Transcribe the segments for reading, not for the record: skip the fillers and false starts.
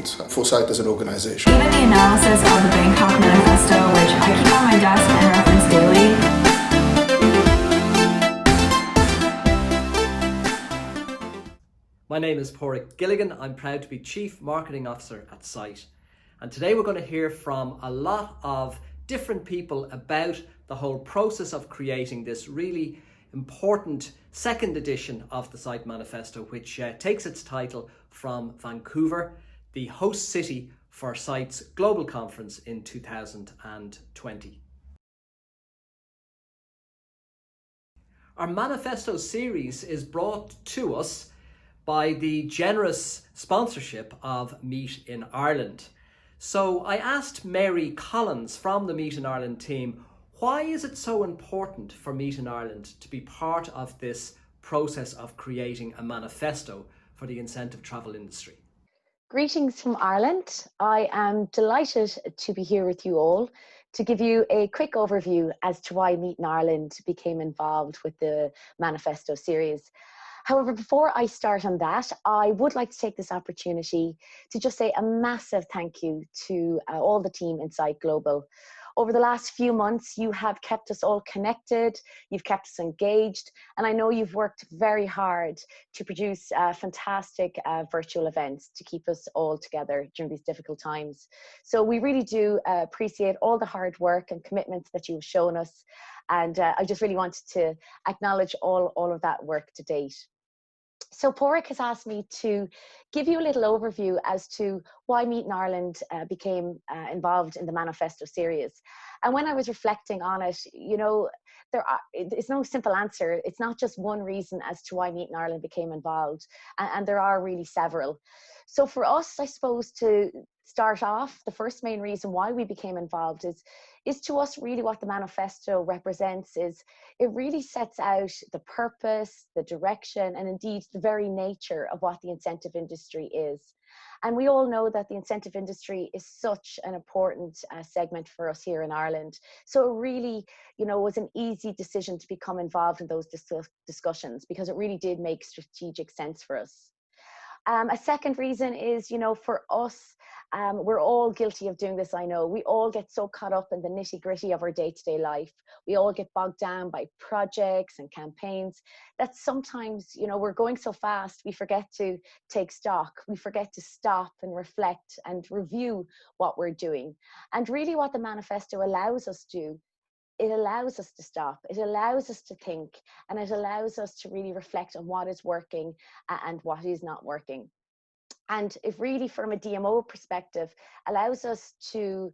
important for SITE as an organization. Given the analysis of the Bangkok Manifesto, which I keep on my desk and reference daily, my name is PÁDRAIC Gilligan. I'm proud to be Chief Marketing Officer at SITE. And today we're going to hear from a lot of different people about the whole process of creating this really important second edition of the SITE Manifesto, which takes its title from Vancouver, the host city for SITE's global conference in 2020. Our Manifesto series is brought to us by the generous sponsorship of Meet in Ireland. So I asked Mary Collins from the Meet in Ireland team, why is it so important for Meet in Ireland to be part of this process of creating a manifesto for the incentive travel industry? Greetings from Ireland. I am delighted to be here with you all to give you a quick overview as to why Meet in Ireland became involved with the Manifesto series. However, before I start on that, I would like to take this opportunity to just say a massive thank you to all the team inside Global. Over the last few months, you have kept us all connected, you've kept us engaged, and I know you've worked very hard to produce fantastic virtual events to keep us all together during these difficult times. So we really do appreciate all the hard work and commitments that you've shown us, and I just really wanted to acknowledge all of that work to date. So PÁDRAIC has asked me to give you a little overview as to why Meet in Ireland became involved in the Manifesto series. And when I was reflecting on it, you know, it's no simple answer. It's not just one reason as to why Meet in Ireland became involved, and there are really several. So for us, I suppose, to start off, the first main reason why we became involved is to us really what the manifesto represents is it really sets out the purpose, the direction, and indeed the very nature of what the incentive industry is. And we all know that the incentive industry is such an important segment for us here in Ireland. So it really, you know, was an easy decision to become involved in those discussions because it really did make strategic sense for us. A second reason is, you know, for us, we're all guilty of doing this, I know. We all get so caught up in the nitty-gritty of our day-to-day life. We all get bogged down by projects and campaigns that sometimes, you know, we're going so fast, we forget to take stock. We forget to stop and reflect and review what we're doing. And really what the manifesto allows us to do, it allows us to stop, it allows us to think, and it allows us to really reflect on what is working and what is not working. And it really, from a DMO perspective, allows us to,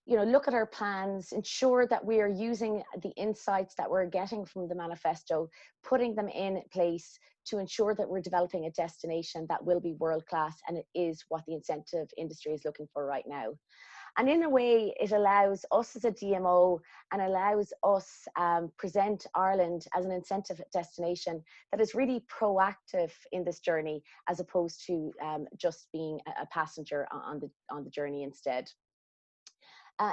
you know, look at our plans, ensure that we are using the insights that we're getting from the manifesto, putting them in place to ensure that we're developing a destination that will be world-class, and it is what the incentive industry is looking for right now. And in a way, it allows us as a DMO and allows us present Ireland as an incentive destination that is really proactive in this journey, as opposed to just being a passenger on the journey instead.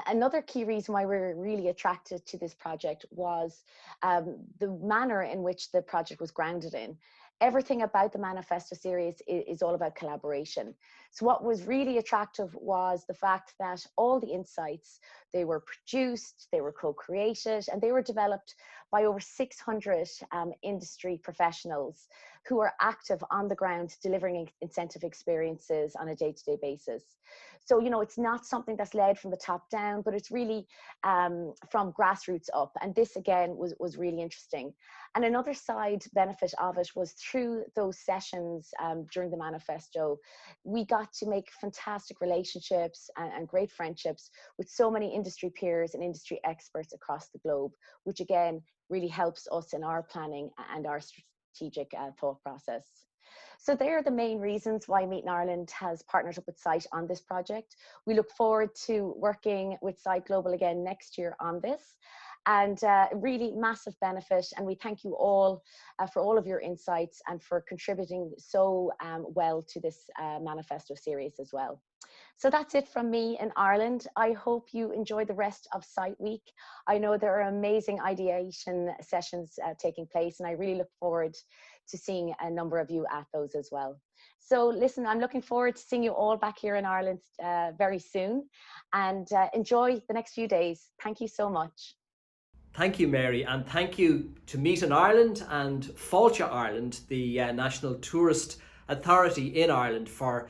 Another key reason why we're really attracted to this project was the manner in which the project was grounded in. Everything about the Manifesto series is all about collaboration. So what was really attractive was the fact that all the insights, they were produced, they were co-created, and they were developed by over 600 industry professionals who are active on the ground delivering incentive experiences on a day-to-day basis. So, you know, it's not something that's led from the top down, but it's really from grassroots up. And this, again, was really interesting. And another side benefit of it was through those sessions during the manifesto, we got to make fantastic relationships and great friendships with so many industry peers and industry experts across the globe, which again really helps us in our planning and our strategic thought process. So they're the main reasons why Meet in Ireland has partnered up with SITE on this project. We look forward to working with SITE Global again next year on this. And really massive benefit, and we thank you all for all of your insights and for contributing so well to this manifesto series as well. So that's it from me in Ireland. I hope you enjoy the rest of Site Week. I know there are amazing ideation sessions taking place, and I really look forward to seeing a number of you at those as well. So listen, I'm looking forward to seeing you all back here in Ireland very soon, and enjoy the next few days. Thank you so much. Thank you, Mary, and thank you to Meet in Ireland and Fáilte Ireland, the National Tourist Authority in Ireland, for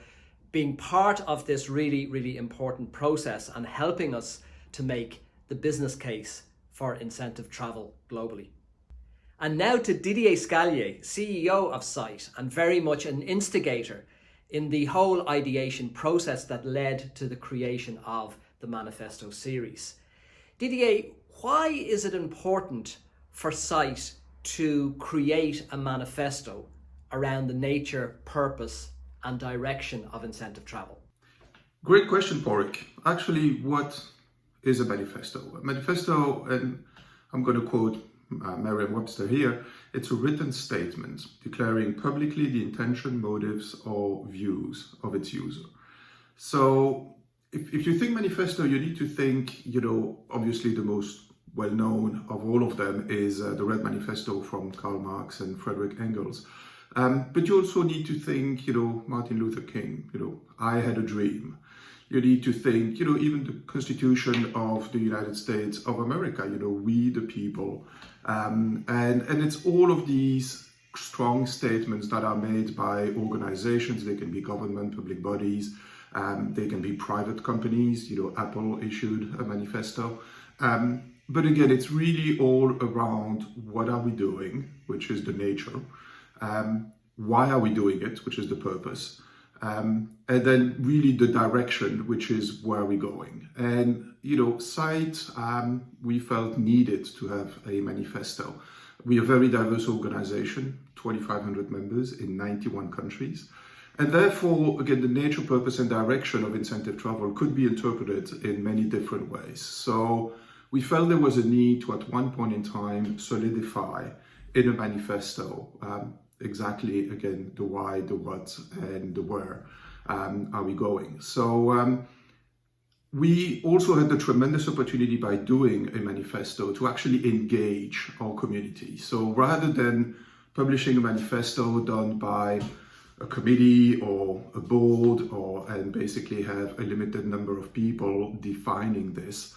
being part of this really, really important process and helping us to make the business case for incentive travel globally. And now to Didier SCAILLET, CEO of SITE, and very much an instigator in the whole ideation process that led to the creation of the Manifesto series. Didier, why is it important for SITE to create a manifesto around the nature, purpose and direction of incentive travel? Great question, Pádraic. Actually, what is a manifesto? A manifesto, and I'm going to quote Merriam-Webster here, it's a written statement declaring publicly the intention, motives or views of its user. So if you think manifesto, you need to think, obviously the most well-known of all of them is the Red Manifesto from Karl Marx and Friedrich Engels. But you also need to think, Martin Luther King, I had a dream. You need to think, even the Constitution of the United States of America, we the people. And it's all of these strong statements that are made by organizations. They can be government, public bodies, they can be private companies. Apple issued a manifesto. But again, it's really all around what are we doing, which is the nature. Why are we doing it, which is the purpose. And then really the direction, which is where we're going. And, SITE, we felt needed to have a manifesto. We are a very diverse organization, 2,500 members in 91 countries. And therefore, again, the nature, purpose and direction of incentive travel could be interpreted in many different ways. So we felt there was a need to, at one point in time, solidify in a manifesto exactly, again, the why, the what, and the where are we going. So we also had the tremendous opportunity by doing a manifesto to actually engage our community. So rather than publishing a manifesto done by a committee or a board and basically have a limited number of people defining this,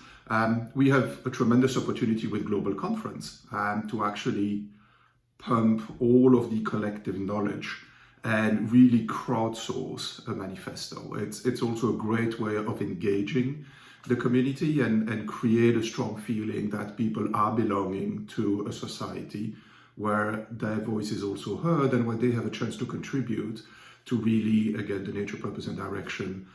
we have a tremendous opportunity with Global Conference to actually pump all of the collective knowledge and really crowdsource a manifesto. It's also a great way of engaging the community and create a strong feeling that people are belonging to a society where their voice is also heard and where they have a chance to contribute to really, again, the nature, purpose and direction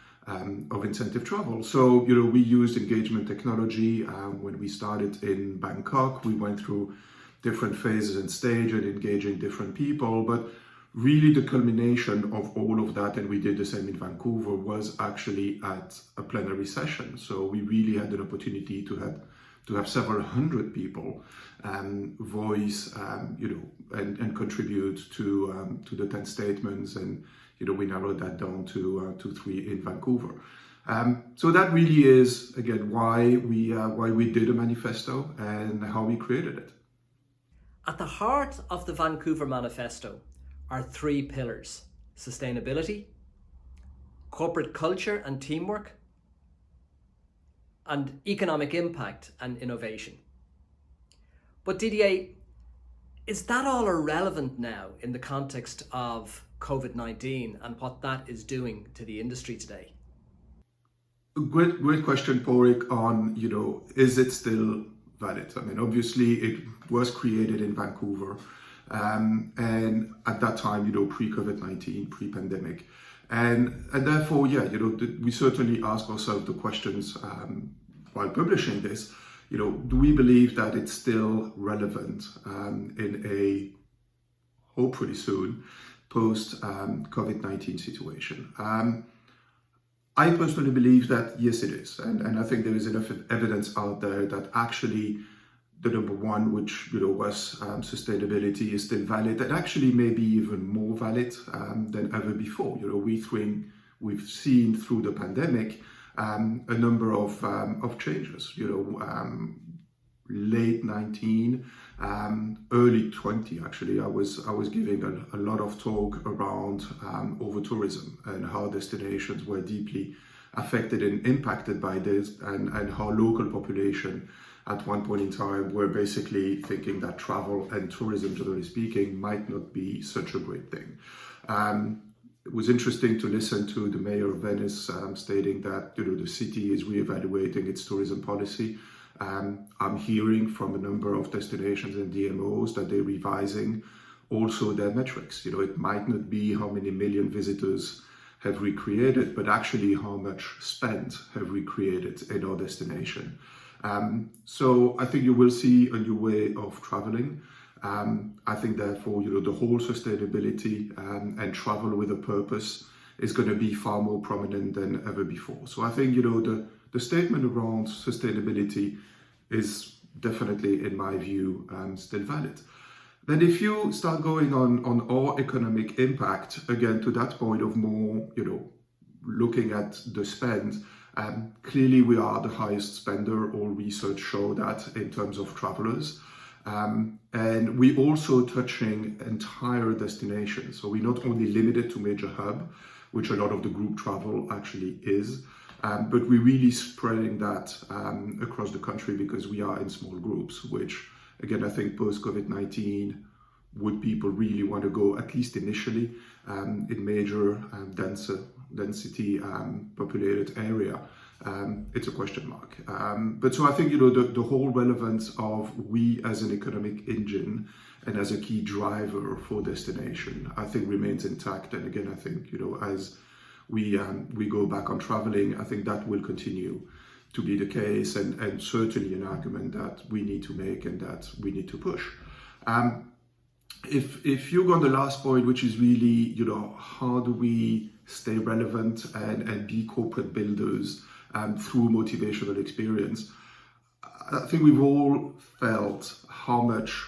of incentive travel. So, we used engagement technology. When we started in Bangkok, we went through different phases and stage and engaging different people, but really the culmination of all of that, and we did the same in Vancouver, was actually at a plenary session. So we really had an opportunity to have several hundred people voice, and contribute to the 10 statements, and we narrowed that down to 3 in Vancouver. So that really is, again, why we did a manifesto and how we created it. At the heart of the Vancouver Manifesto are 3 pillars: sustainability, corporate culture and teamwork, and economic impact and innovation. But Didier, is that all irrelevant now in the context of COVID-19 and what that is doing to the industry today? Great question, Pádraic, on, is it still valid? I mean, obviously it was created in Vancouver, and at that time, pre-COVID-19, pre-pandemic. And therefore, yeah, we certainly ask ourselves the questions while publishing this, do we believe that it's still relevant in a, hopefully soon, post-COVID-19 situation? I personally believe that yes, it is. And I think there is enough evidence out there that actually the number one, which was sustainability, is still valid, and actually maybe even more valid than ever before. we've seen through the pandemic a number of changes. Late 19, early 20 actually, I was giving a lot of talk around over tourism and how destinations were deeply affected and impacted by this, and how local population at one point in time were basically thinking that travel and tourism, generally speaking, might not be such a great thing. It was interesting to listen to the mayor of Venice stating that the city is reevaluating its tourism policy. I'm hearing from a number of destinations and DMOs that they're revising also their metrics. It might not be how many million visitors have recreated, but actually how much spend have recreated in our destination. So I think you will see a new way of traveling. I think therefore, the whole sustainability and travel with a purpose is going to be far more prominent than ever before. So I think, the statement around sustainability is definitely, in my view, still valid. Then if you start going on our economic impact, again, to that point of more, looking at the spend, clearly we are the highest spender. All research show that in terms of travelers. And we also touching entire destinations. So we're not only limited to major hub, which a lot of the group travel actually is, but we're really spreading that across the country because we are in small groups, which again, I think post-COVID-19, would people really want to go, at least initially, in major density populated area? It's a question mark. But so I think, the whole relevance of we as an economic engine and as a key driver for destination, I think remains intact. And again, I think, as we go back on traveling, I think that will continue to be the case, and certainly an argument that we need to make and that we need to push. If you go on the last point, which is really, how do we stay relevant and be corporate builders through motivational experience? I think we've all felt how much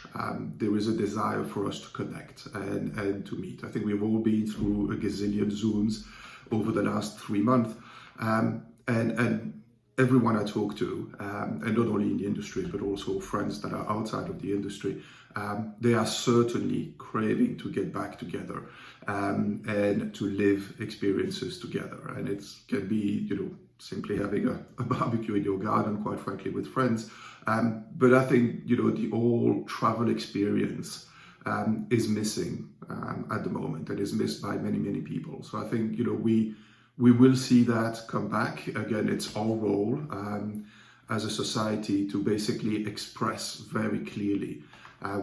there is a desire for us to connect and to meet. I think we've all been through a gazillion Zooms over the last 3 months, and everyone I talk to, and not only in the industry, but also friends that are outside of the industry, they are certainly craving to get back together and to live experiences together. And it can be, simply having a barbecue in your garden, quite frankly, with friends. But I think, the whole travel experience is missing at the moment, and is missed by many, many people. So I think, we will see that come back. Again, it's our role as a society to basically express very clearly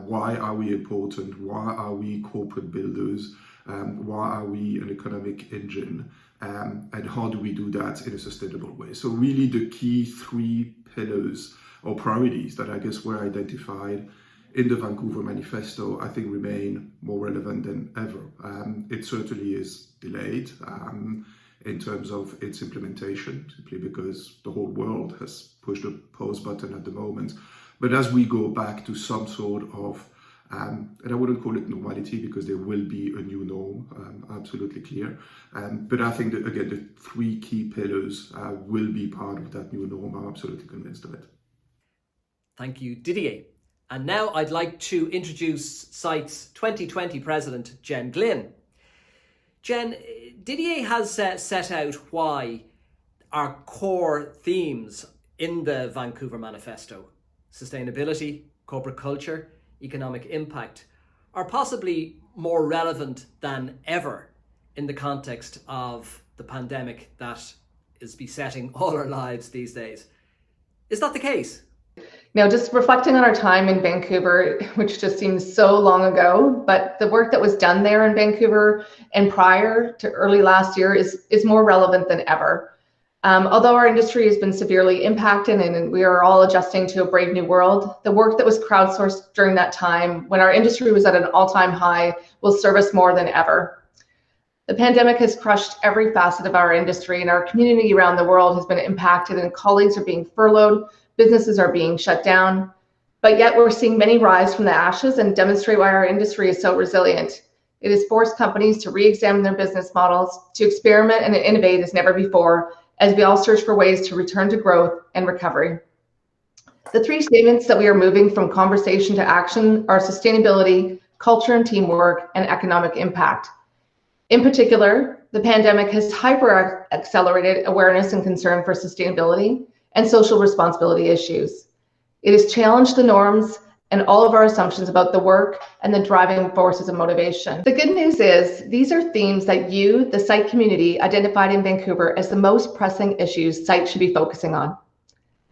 why are we important, why are we corporate builders, why are we an economic engine, and how do we do that in a sustainable way. So really the key 3 pillars or priorities that I guess were identified in the Vancouver Manifesto, I think remain more relevant than ever. It certainly is delayed in terms of its implementation, simply because the whole world has pushed the pause button at the moment. But as we go back to some sort of, and I wouldn't call it normality because there will be a new norm, absolutely clear. But I think that, again, the 3 key pillars will be part of that new norm. I'm absolutely convinced of it. Thank you, Didier. And now I'd like to introduce SITE's 2020 President, JENN GLYNN. Jen, Didier has set out why our core themes in the Vancouver Manifesto, sustainability, corporate culture, economic impact, are possibly more relevant than ever in the context of the pandemic that is besetting all our lives these days. Is that the case? Just reflecting on our time in Vancouver, which just seems so long ago, but the work that was done there in Vancouver and prior to early last year is more relevant than ever. Although our industry has been severely impacted and we are all adjusting to a brave new world, the work that was crowdsourced during that time when our industry was at an all-time high will serve us more than ever. The pandemic has crushed every facet of our industry, and our community around the world has been impacted, and colleagues are being furloughed, businesses are being shut down, but yet we're seeing many rise from the ashes and demonstrate why our industry is so resilient. It has forced companies to re-examine their business models, to experiment and innovate as never before, as we all search for ways to return to growth and recovery. The three statements that we are moving from conversation to action are sustainability, culture and teamwork, and economic impact. In particular, the pandemic has hyper-accelerated awareness and concern for sustainability and social responsibility issues. It has challenged the norms and all of our assumptions about the work and the driving forces of motivation. The good news is these are themes that you, the site community, identified in Vancouver as the most pressing issues sites should be focusing on.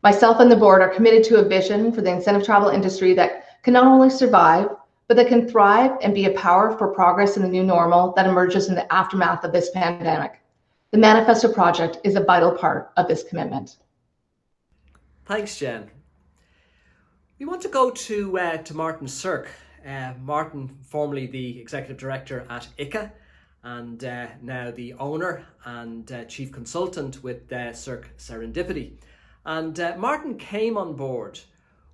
Myself and the board are committed to a vision for the incentive travel industry that can not only survive, but that can thrive and be a power for progress in the new normal that emerges in the aftermath of this pandemic. The Manifesto project is a vital part of this commitment. Thanks, Jen. We want to go to Martin SIRK. Martin, formerly the Executive Director at ICA, and now the owner and Chief Consultant with SIRK Serendipity. And Martin came on board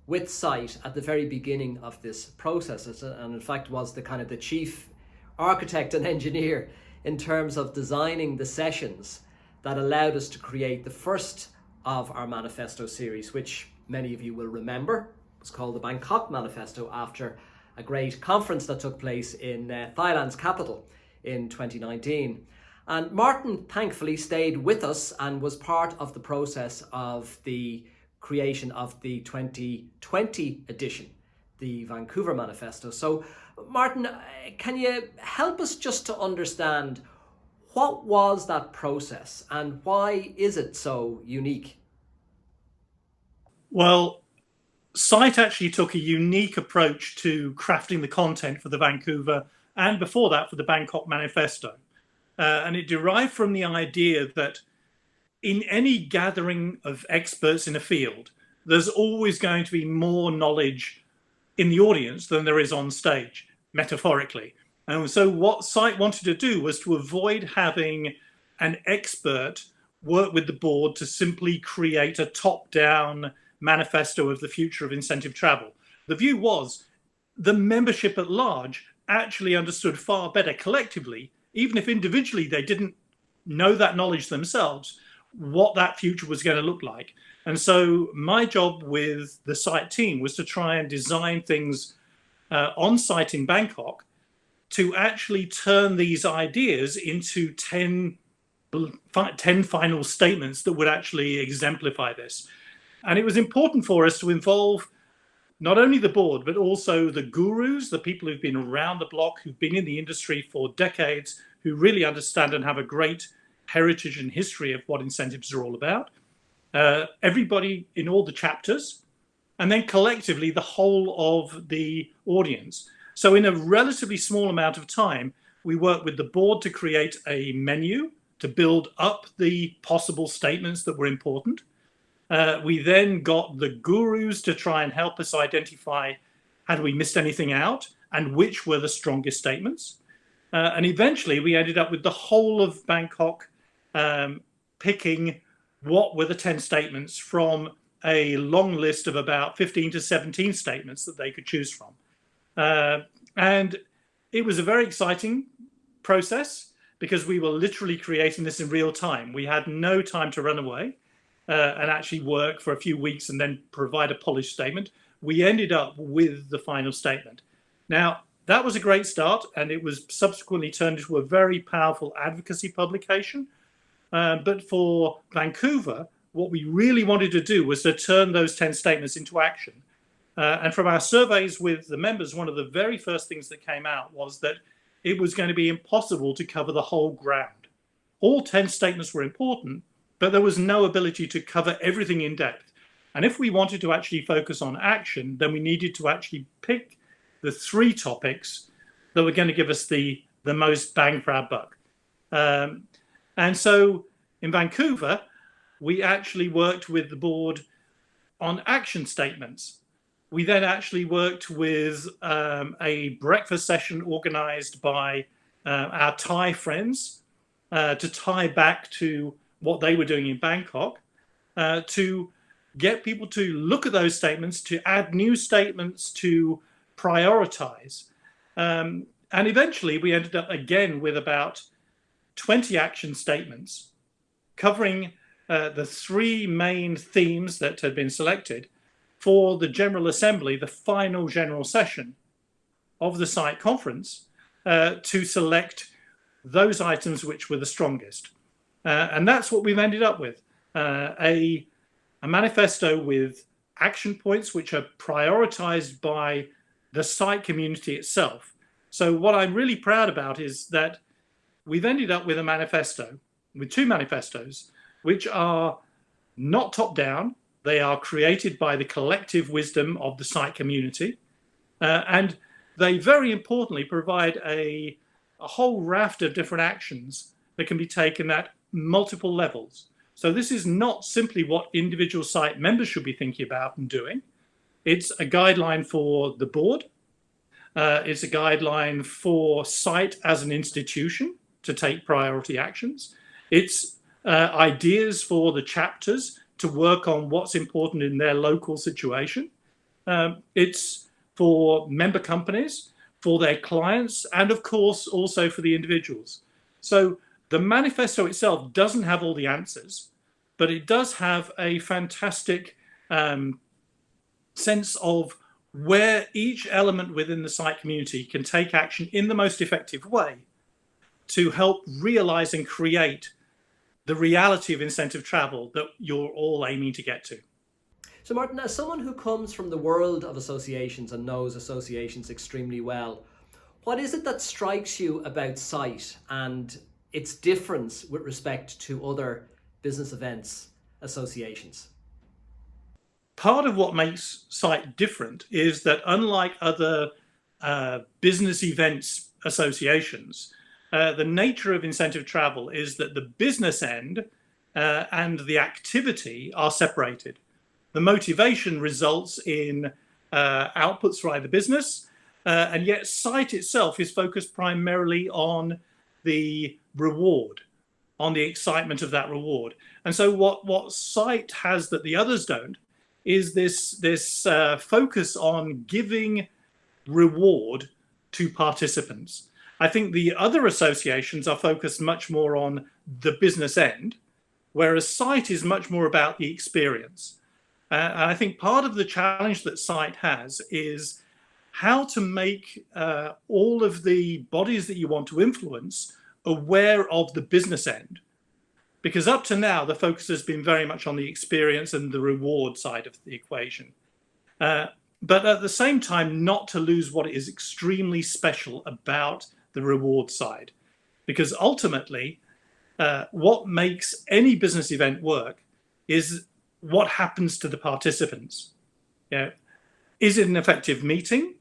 with SITE at the very beginning of this process, and in fact was the chief architect and engineer in terms of designing the sessions that allowed us to create the first of our Manifesto series, which many of you will remember was called the Bangkok Manifesto, after a great conference that took place in Thailand's capital in 2019. And Martin thankfully stayed with us and was part of the process of the creation of the 2020 edition, the Vancouver Manifesto. So Martin, can you help us just to understand what was that process and why is it so unique? Well, SITE actually took a unique approach to crafting the content for the Vancouver and before that for the Bangkok Manifesto. And it derived from the idea that in any gathering of experts in a field, there's always going to be more knowledge in the audience than there is on stage, metaphorically. And so what SITE wanted to do was to avoid having an expert work with the board to simply create a top-down manifesto of the future of incentive travel. The view was the membership at large actually understood far better collectively, even if individually they didn't know that knowledge themselves, what that future was going to look like. And so my job with the SITE team was to try and design things on site in Bangkok to actually turn these ideas into 10 final statements that would actually exemplify this. And it was important for us to involve not only the board, but also the gurus, the people who've been around the block, who've been in the industry for decades, who really understand and have a great heritage and history of what incentives are all about. Everybody in all the chapters, and then collectively the whole of the audience. So in a relatively small amount of time, we worked with the board to create a menu to build up the possible statements that were important. We then got the gurus to try and help us identify, had we missed anything out, and which were the strongest statements. And eventually we ended up with the whole of Bangkok picking what were the 10 statements from a long list of about 15 to 17 statements that they could choose from. And it was a very exciting process because we were literally creating this in real time. We had no time to run away and actually work for a few weeks and then provide a polished statement. We ended up with the final statement. Now, that was a great start, and it was subsequently turned into a very powerful advocacy publication. But for Vancouver, what we really wanted to do was to turn those 10 statements into action. And from our surveys with the members, one of the very first things that came out was that it was going to be impossible to cover the whole ground. All 10 statements were important, but there was no ability to cover everything in depth. And if we wanted to actually focus on action, then we needed to actually pick the 3 topics that were going to give us the most bang for our buck. And so in Vancouver, we actually worked with the board on action statements. We then actually worked with a breakfast session organized by our Thai friends to tie back to what they were doing in Bangkok, to get people to look at those statements, to add new statements, to prioritize. And eventually we ended up again with about 20 action statements covering the three main themes that had been selected for the General Assembly, the final general session of the site conference, to select those items which were the strongest. And that's what we've ended up with, a manifesto with action points which are prioritized by the site community itself. So what I'm really proud about is that we've ended up with a manifesto, with two manifestos, which are not top down. They are created by the collective wisdom of the site community. And they very importantly provide a whole raft of different actions that can be taken at multiple levels. So this is not simply what individual site members should be thinking about and doing. It's a guideline for the board. It's a guideline for site as an institution to take priority actions. It's ideas for the chapters to work on what's important in their local situation. It's for member companies, for their clients, and of course also for the individuals. So the manifesto itself doesn't have all the answers, but it does have a fantastic sense of where each element within the site community can take action in the most effective way to help realize and create the reality of incentive travel that you're all aiming to get to. So Martin, as someone who comes from the world of associations and knows associations extremely well, what is it that strikes you about SITE and its difference with respect to other business events associations? Part of what makes SITE different is that unlike other business events associations, the nature of incentive travel is that the business end and the activity are separated. The motivation results in outputs for either business, and yet SITE itself is focused primarily on the reward, on the excitement of that reward. And so what SITE has that the others don't is this focus on giving reward to participants. I think the other associations are focused much more on the business end, whereas SITE is much more about the experience. And I think part of the challenge that SITE has is how to make all of the bodies that you want to influence aware of the business end. Because up to now, the focus has been very much on the experience and the reward side of the equation. But at the same time, not to lose what is extremely special about the reward side. Because ultimately, what makes any business event work is what happens to the participants. You know, is it an effective meeting?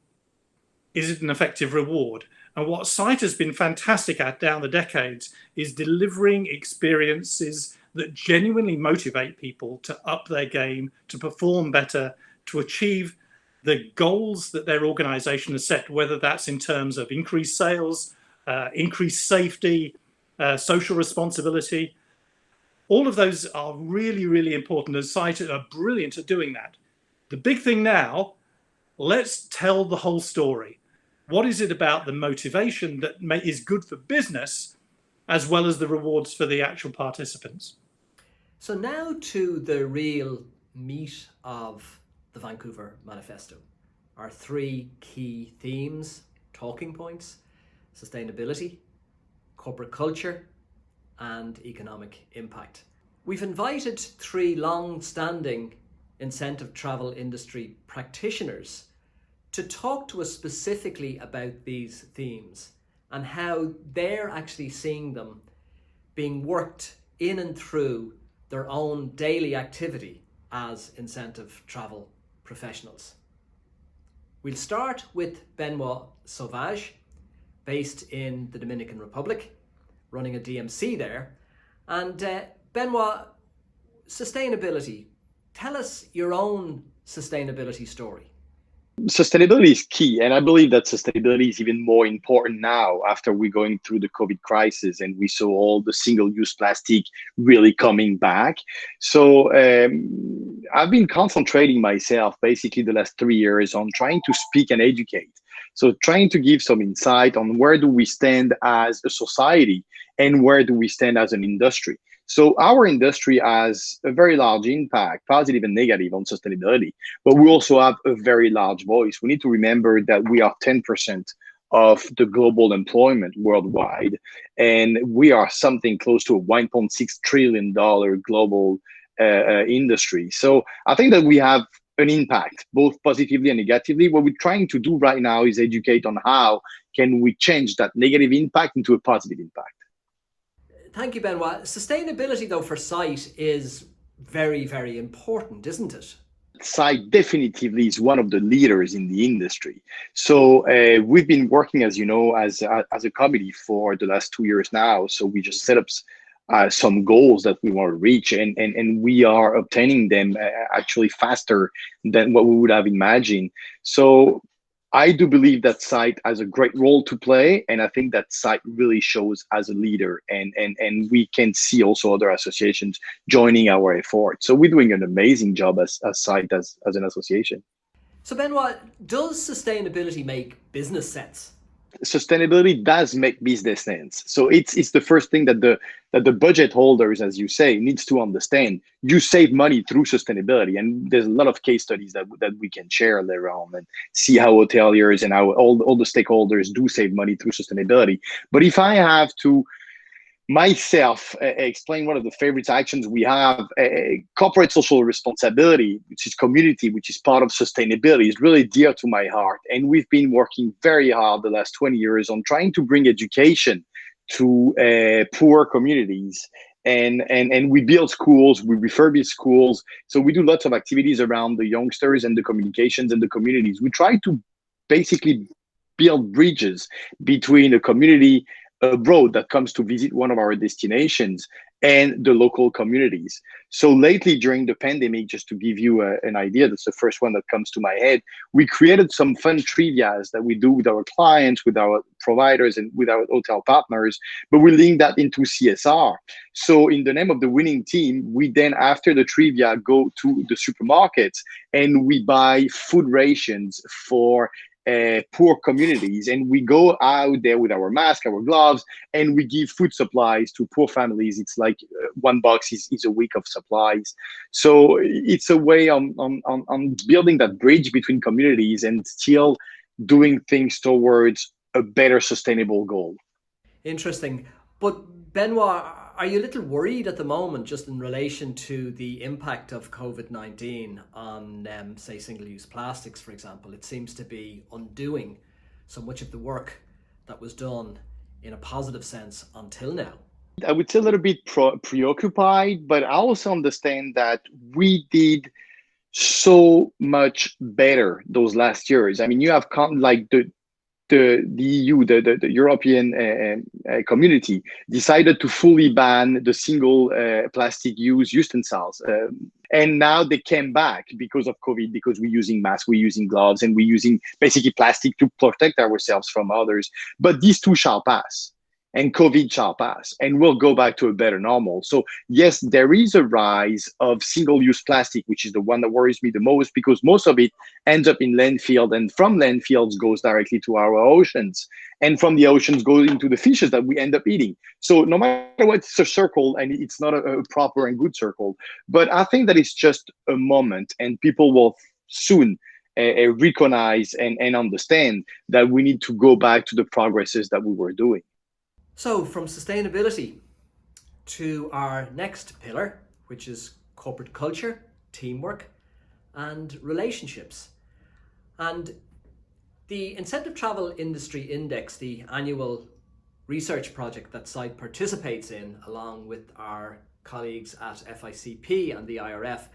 Is it an effective reward? And what SITE has been fantastic at down the decades is delivering experiences that genuinely motivate people to up their game, to perform better, to achieve the goals that their organization has set, whether that's in terms of increased sales, increased safety, social responsibility. All of those are really, really important, and SITE are brilliant at doing that. The big thing now, let's tell the whole story. What is it about the motivation that is good for business as well as the rewards for the actual participants? So now to the real meat of the Vancouver Manifesto. Our three key themes, talking points: sustainability, corporate culture, and economic impact. We've invited three long-standing incentive travel industry practitioners to talk to us specifically about these themes and how they're actually seeing them being worked in and through their own daily activity as incentive travel professionals. We'll start with BENOIT SAUVAGE, based in the Dominican Republic, running a DMC there. And BENOIT, sustainability. Tell us your own sustainability story. Sustainability is key, and I believe that sustainability is even more important now after we're going through the COVID crisis and we saw all the single-use plastic really coming back. So I've been concentrating myself basically the last 3 years on trying to speak and educate. So trying to give some insight on where do we stand as a society and where do we stand as an industry. So our industry has a very large impact, positive and negative, on sustainability, but we also have a very large voice. We need to remember that we are 10% of the global employment worldwide, and we are something close to a $1.6 trillion global industry. So I think that we have an impact, both positively and negatively. What we're trying to do right now is educate on how can we change that negative impact into a positive impact. Thank you, Benoit. Sustainability, though, for SITE is very, very important, isn't it? SITE definitively is one of the leaders in the industry. So we've been working, as you know, as a committee for the last 2 years now. So we just set up some goals that we want to reach, and we are obtaining them actually faster than what we would have imagined. So I do believe that SITE has a great role to play, and I think that SITE really shows as a leader, and we can see also other associations joining our effort. So we're doing an amazing job as SITE, as an association. So Benoit, does sustainability make business sense? Sustainability does make business sense. So it's the first thing that the budget holders, as you say, needs to understand. You save money through sustainability, and there's a lot of case studies that we can share later on and see how hoteliers and how all the stakeholders do save money through sustainability. But if I have to myself explain one of the favorite actions we have, corporate social responsibility, which is community, which is part of sustainability, is really dear to my heart. And we've been working very hard the last 20 years on trying to bring education to poor communities. And we build schools, we refurbish schools. So we do lots of activities around the youngsters and the communications and the communities. We try to basically build bridges between a community abroad that comes to visit one of our destinations and the local communities. So lately during the pandemic, just to give you an idea, that's the first one that comes to my head, we created some fun trivias that we do with our clients, with our providers, and with our hotel partners, but we link that into CSR. So in the name of the winning team, we then, after the trivia, go to the supermarkets and we buy food rations for poor communities, and we go out there with our mask, our gloves, and we give food supplies to poor families. It's like one box is a week of supplies. So it's a way on building that bridge between communities and still doing things towards a better sustainable goal. Interesting. But Benoit, are you a little worried at the moment just in relation to the impact of COVID-19 on, say, single-use plastics, for example? It seems to be undoing so much of the work that was done in a positive sense until now. I would say a little bit preoccupied, but I also understand that we did so much better those last years. I mean, you have like the EU, the European community decided to fully ban the single plastic use utensils. And now they came back because of COVID, because we're using masks, we're using gloves, and we're using basically plastic to protect ourselves from others. But these two shall pass. And COVID shall pass, and we'll go back to a better normal. So yes, there is a rise of single-use plastic, which is the one that worries me the most, because most of it ends up in landfill, and from landfills goes directly to our oceans, and from the oceans goes into the fishes that we end up eating. So no matter what, it's a circle, and it's not a proper and good circle. But I think that it's just a moment, and people will soon recognize and understand that we need to go back to the progresses that we were doing. So from sustainability to our next pillar, which is corporate culture, teamwork, and relationships. And the Incentive Travel Industry Index, the annual research project that SITE participates in, along with our colleagues at FICP and the IRF,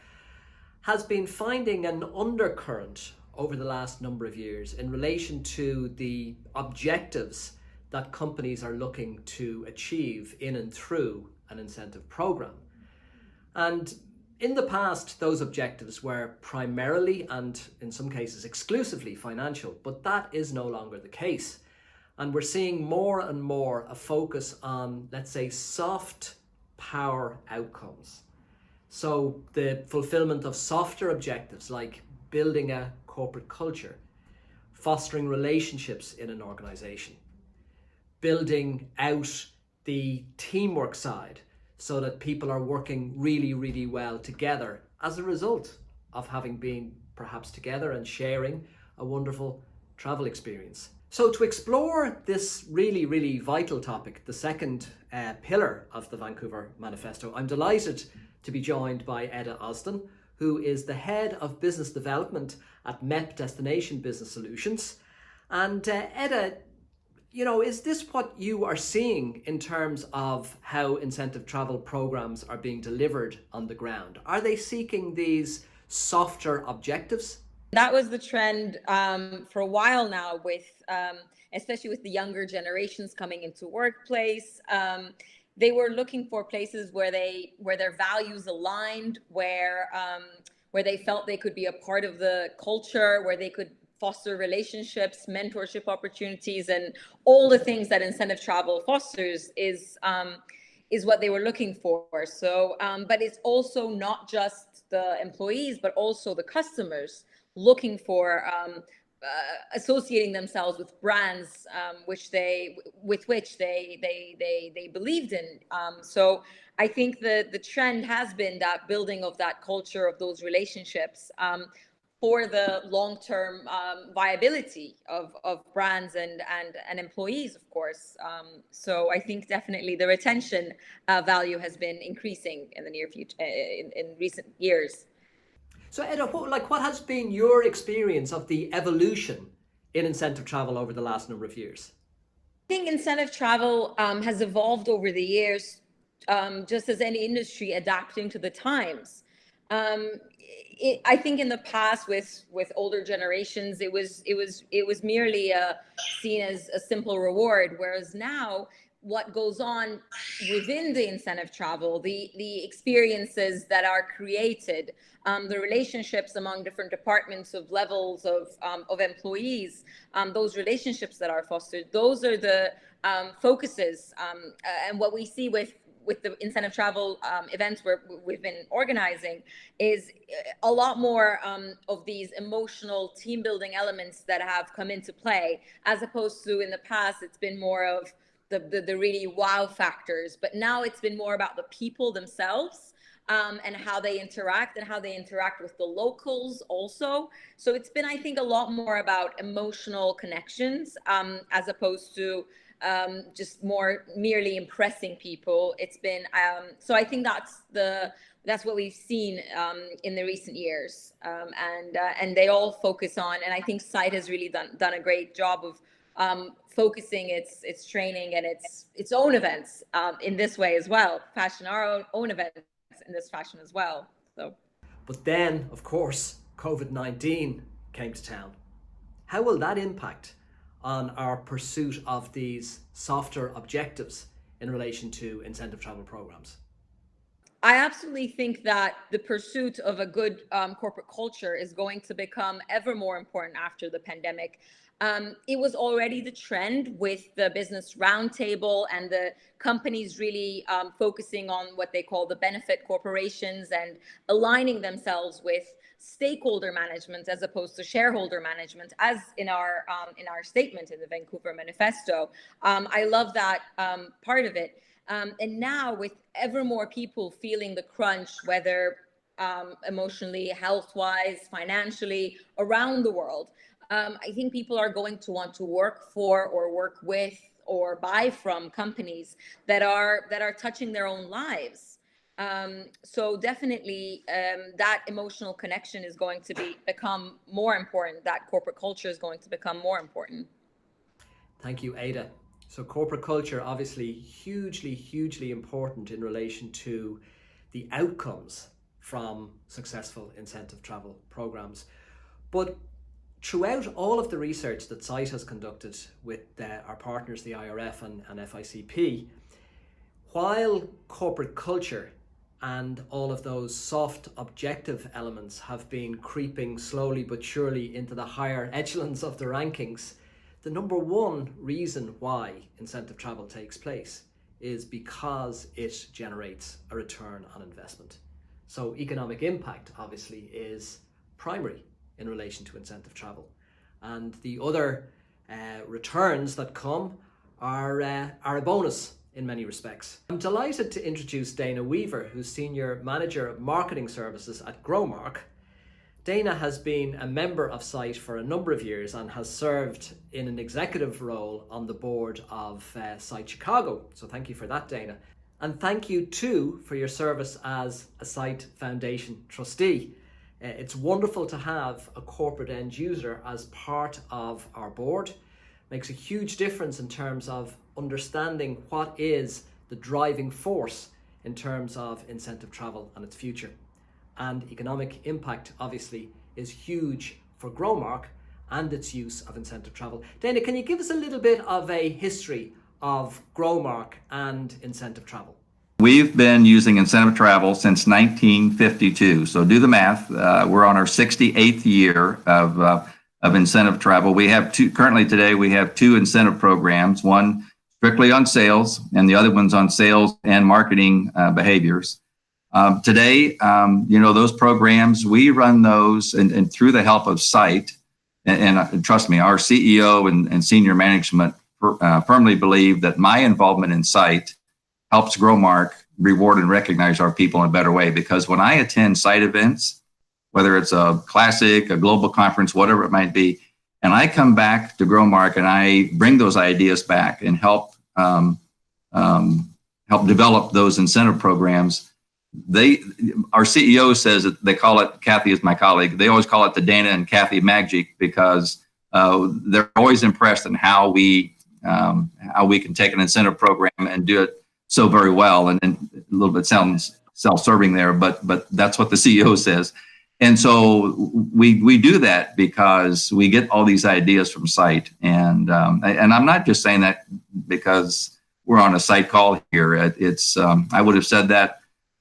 has been finding an undercurrent over the last number of years in relation to the objectives that companies are looking to achieve in and through an incentive program. And In the past, those objectives were primarily and in some cases exclusively financial, but that is no longer the case. And we're seeing more and more a focus on, let's say, soft power outcomes. So the fulfillment of softer objectives like building a corporate culture, fostering relationships in an organization, building out the teamwork side so that people are working really, really well together as a result of having been perhaps together and sharing a wonderful travel experience. So to explore this really, really vital topic, the second pillar of the Vancouver Manifesto, I'm delighted to be joined by Edda ÖZDEN, who is the head of business development at MEP Destination Business Solutions. And Edda, you know, is this what you are seeing in terms of how incentive travel programs are being delivered on the ground? Are they seeking these softer objectives? That was the trend for a while now, with especially with the younger generations coming into workplace. They were looking for places where their values aligned, where they felt they could be a part of the culture, where they could foster relationships, mentorship opportunities, and all the things that incentive travel fosters is what they were looking for. So, but it's also not just the employees, but also the customers looking for associating themselves with brands with which they believed in. So I think the trend has been that building of that culture of those relationships for the long-term viability of brands and employees, of course. So I think definitely the retention value has been increasing in the near future, in recent years. So Edda, what has been your experience of the evolution in incentive travel over the last number of years? I think incentive travel has evolved over the years, just as any industry adapting to the times. I think in the past with older generations, it was merely seen as a simple reward, whereas now what goes on within the incentive travel, the experiences that are created, the relationships among different departments of levels of employees, those relationships that are fostered, those are the focuses. And what we see with the incentive travel events we've been organizing is a lot more of these emotional team building elements that have come into play, as opposed to in the past, it's been more of the really wow factors. But now it's been more about the people themselves and how they interact with the locals also. So it's been, I think, a lot more about emotional connections as opposed to just more merely impressing people. It's been so I think that's what we've seen in the recent years, and they all focus on, and I think SITE has really done a great job of focusing its training and its own events in this way as well, fashion our own events in this fashion as well. So, but then of course COVID-19 came to town. How will that impact on our pursuit of these softer objectives in relation to incentive travel programs? I absolutely think that the pursuit of a good corporate culture is going to become ever more important after the pandemic. It was already the trend with the business roundtable and the companies really focusing on what they call the benefit corporations and aligning themselves with stakeholder management as opposed to shareholder management, as in our statement in the Vancouver Manifesto. I love that part of it. And now with ever more people feeling the crunch, whether emotionally, health-wise, financially, around the world, I think people are going to want to work for or work with or buy from companies that are touching their own lives. So definitely that emotional connection is going to become more important. That corporate culture is going to become more important. Thank you, Ada. So corporate culture, obviously hugely, hugely important in relation to the outcomes from successful incentive travel programs. But throughout all of the research that SITE has conducted with our partners, the IRF and FICP, while corporate culture and all of those soft objective elements have been creeping slowly but surely into the higher echelons of the rankings, the number one reason why incentive travel takes place is because it generates a return on investment. So economic impact obviously is primary in relation to incentive travel, and the other returns that come are a bonus in many respects. I'm delighted to introduce Dana Weaver, who's Senior Manager of Marketing Services at Growmark. Dana has been a member of SITE for a number of years and has served in an executive role on the board of SITE Chicago. So thank you for that, Dana. And thank you too for your service as a SITE Foundation trustee. It's wonderful to have a corporate end user as part of our board. Makes a huge difference in terms of understanding what is the driving force in terms of incentive travel and its future. And economic impact obviously is huge for Growmark and its use of incentive travel. Dana, can you give us a little bit of a history of Growmark and incentive travel? We've been using incentive travel since 1952. So do the math. We're on our 68th year of incentive travel. We have currently today we have two incentive programs, one strictly on sales and the other one's on sales and marketing behaviors. Today, those programs, we run those and through the help of SITE, and trust me, our CEO and senior management firmly believe that my involvement in SITE helps Growmark reward and recognize our people in a better way. Because when I attend SITE events, whether it's a classic, a global conference, whatever it might be, and I come back to Growmark and I bring those ideas back and help develop those incentive programs. Our CEO says that they call it, Kathy is my colleague, they always call it the Dana and Kathy magic, because they're always impressed in how we can take an incentive program and do it so very well. And a little bit sounds self-serving there, but that's what the CEO says. And so we do that because we get all these ideas from SITE. And I'm not just saying that because we're on a SITE call here. It's I would have said that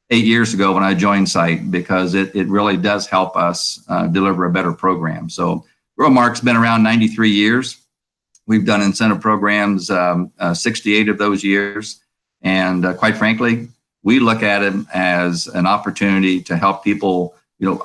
8 years ago when I joined SITE, because it really does help us deliver a better program. So Growmark's been around 93 years. We've done incentive programs 68 of those years. And quite frankly, we look at it as an opportunity to help people.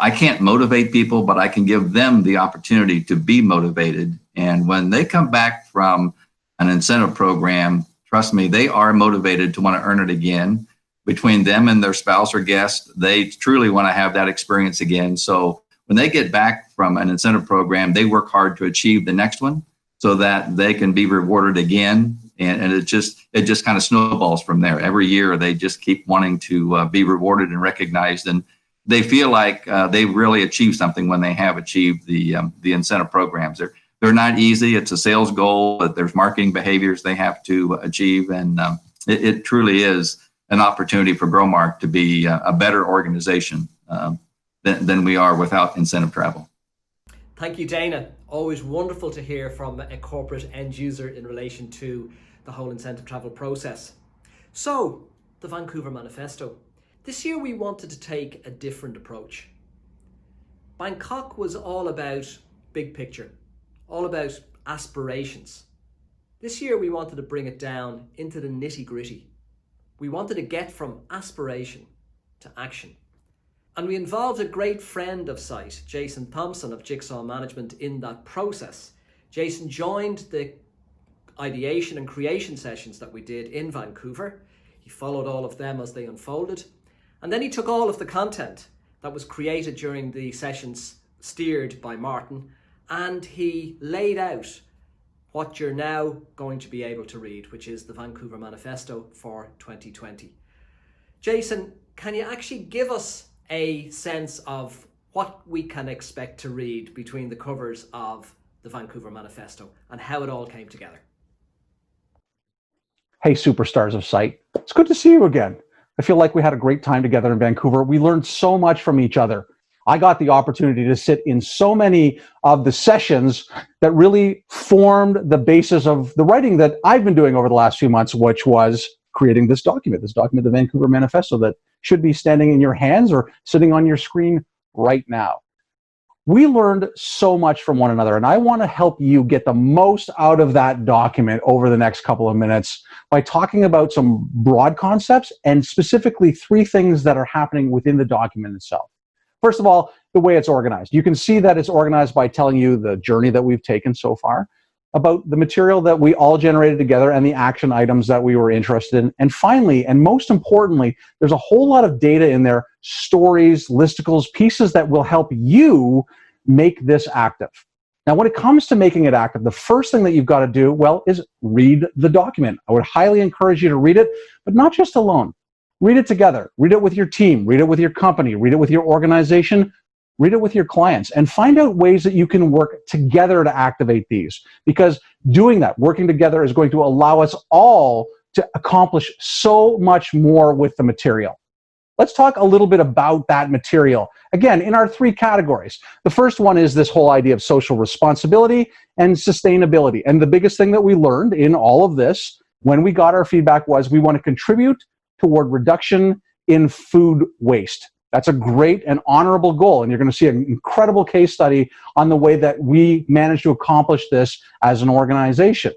I can't motivate people, but I can give them the opportunity to be motivated. And when they come back from an incentive program, trust me, they are motivated to want to earn it again. Between them and their spouse or guest, they truly want to have that experience again. So when they get back from an incentive program, they work hard to achieve the next one so that they can be rewarded again. And it just kind of snowballs from there. Every year, they just keep wanting to be rewarded and recognized. And they feel like they've really achieved something when they have achieved the incentive programs. They're not easy. It's a sales goal, but there's marketing behaviors they have to achieve. And it truly is an opportunity for Growmark to be a better organization than we are without incentive travel. Thank you, Dana. Always wonderful to hear from a corporate end user in relation to the whole incentive travel process. So, the Vancouver Manifesto. This year we wanted to take a different approach. Bangkok was all about big picture, all about aspirations. This year we wanted to bring it down into the nitty-gritty. We wanted to get from aspiration to action. And we involved a great friend of SITE, Jason Thompson of Jigsaw Management, in that process. Jason joined the ideation and creation sessions that we did in Vancouver. He followed all of them as they unfolded. And then he took all of the content that was created during the sessions, steered by Martin, and he laid out what you're now going to be able to read, which is the Vancouver Manifesto for 2020. Jason, can you actually give us a sense of what we can expect to read between the covers of the Vancouver Manifesto and how it all came together? Hey, superstars of SITE. It's good to see you again. I feel like we had a great time together in Vancouver. We learned so much from each other. I got the opportunity to sit in so many of the sessions that really formed the basis of the writing that I've been doing over the last few months, which was creating this document, the Vancouver Manifesto, that should be standing in your hands or sitting on your screen right now. We learned so much from one another, and I want to help you get the most out of that document over the next couple of minutes by talking about some broad concepts and specifically 3 things that are happening within the document itself. First of all, the way it's organized. You can see that it's organized by telling you the journey that we've taken so far, about the material that we all generated together and the action items that we were interested in. And finally, and most importantly, there's a whole lot of data in there, stories, listicles, pieces that will help you make this active. Now, when it comes to making it active, the first thing that you've got to do, well, is read the document. I would highly encourage you to read it, but not just alone. Read it together. Read it with your team. Read it with your company. Read it with your organization. Read it with your clients, and find out ways that you can work together to activate these, because doing that, working together, is going to allow us all to accomplish so much more with the material. Let's talk a little bit about that material. Again, in our 3 categories. The first one is this whole idea of social responsibility and sustainability. And the biggest thing that we learned in all of this, when we got our feedback, was we want to contribute toward reduction in food waste. That's a great and honorable goal, and you're going to see an incredible case study on the way that we managed to accomplish this as an organization.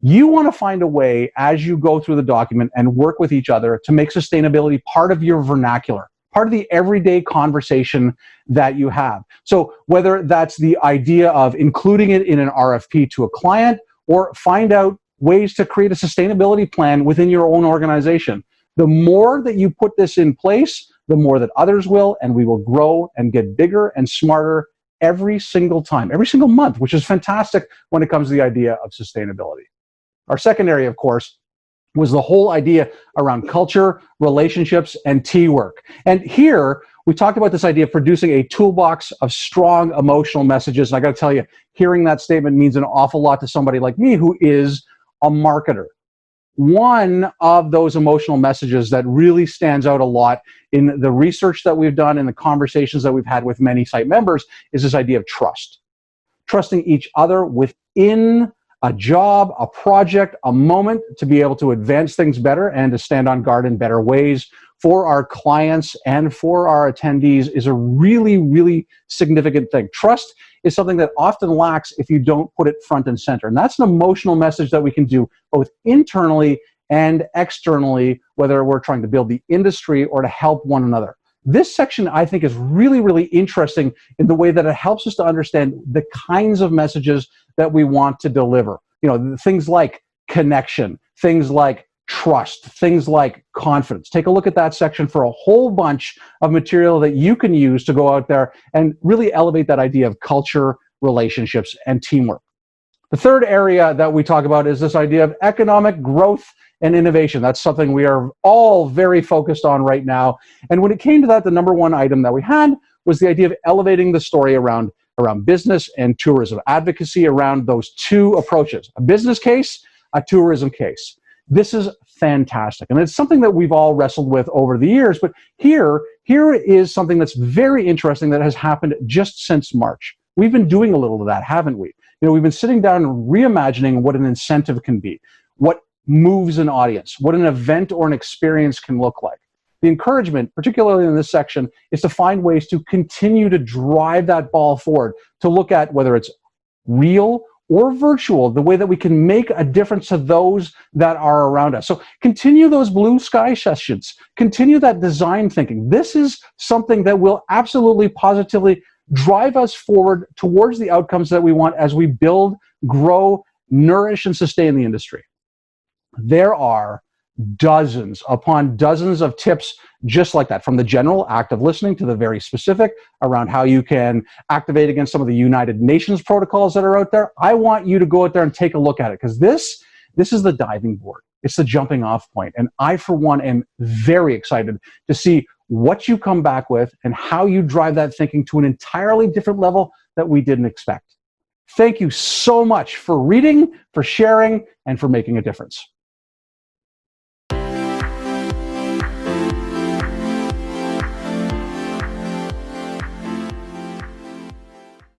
You want to find a way, as you go through the document and work with each other, to make sustainability part of your vernacular, part of the everyday conversation that you have. So whether that's the idea of including it in an RFP to a client, or find out ways to create a sustainability plan within your own organization, the more that you put this in place, the more that others will, and we will grow and get bigger and smarter every single time, every single month, which is fantastic when it comes to the idea of sustainability. Our second area, of course, was the whole idea around culture, relationships, and teamwork. And here, we talked about this idea of producing a toolbox of strong emotional messages. And I got to tell you, hearing that statement means an awful lot to somebody like me, who is a marketer. One of those emotional messages that really stands out a lot in the research that we've done and the conversations that we've had with many site members is this idea of trust. Trusting each other within a job, a project, a moment, to be able to advance things better and to stand on guard in better ways for our clients and for our attendees is a really, really significant thing. Trust is something that often lacks if you don't put it front and center. And that's an emotional message that we can do both internally and externally, whether we're trying to build the industry or to help one another. This section, I think, is really, really interesting in the way that it helps us to understand the kinds of messages that we want to deliver. You know, things like connection, things like trust, things like confidence. Take a look at that section for a whole bunch of material that you can use to go out there and really elevate that idea of culture, relationships, and teamwork. The third area that we talk about is this idea of economic growth and innovation. That's something we are all very focused on right now. And when it came to that, the number one item that we had was the idea of elevating the story around business and tourism, advocacy around those 2 approaches, a business case, a tourism case. This is fantastic. And it's something that we've all wrestled with over the years, but here is something that's very interesting that has happened just since March. We've been doing a little of that, haven't we? You know, we've been sitting down and reimagining what an incentive can be, what moves an audience, what an event or an experience can look like. The encouragement, particularly in this section, is to find ways to continue to drive that ball forward, to look at whether it's real or virtual, the way that we can make a difference to those that are around us. So continue those blue sky sessions, continue that design thinking. This is something that will absolutely positively drive us forward towards the outcomes that we want as we build, grow, nourish, and sustain the industry. There are dozens upon dozens of tips just like that, from the general act of listening to the very specific around how you can activate against some of the United Nations protocols that are out there. I want you to go out there and take a look at it, because this is the diving board. It's the jumping off point. And I, for one, am very excited to see what you come back with and how you drive that thinking to an entirely different level that we didn't expect. Thank you so much for reading, for sharing, and for making a difference.